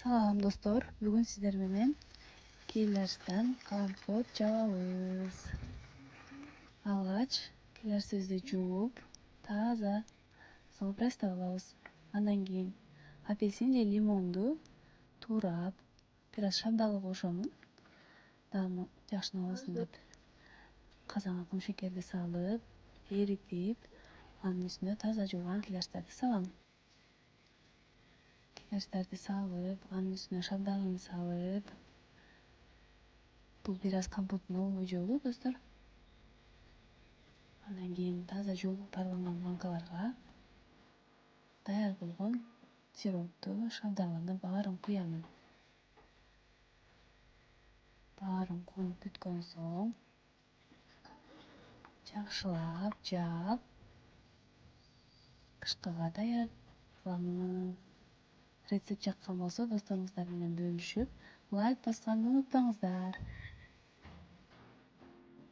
Салам достор, бүгүн сиздер менен кийлерстен компот жабабыз. Алгач кийлерсибизди жууп, таза салып растап алабыз. Андан кийин апельсин же лимонду туурап, бир аз шабдалы кошонун даамы жакшырасын деп казанга кумшекерди салып, эритип, анын үстүнө таза жууган кийлерстерди салам. Кийлерстерди салып, анын үстүнө шабдалын салып, бул бир аз компоттун новый жолу достор. Андан кийин таза жууп парланган банкаларга даяр болгон сиропту, шабдалыны баарын куямын. Баарын куюп бүткөн соң жакшылап жаап, кышкыга даяр кыламын. Рецепт жаккан болсо досторуңуздар менен бөлүшүп, лайк басканды унутпаңыздар.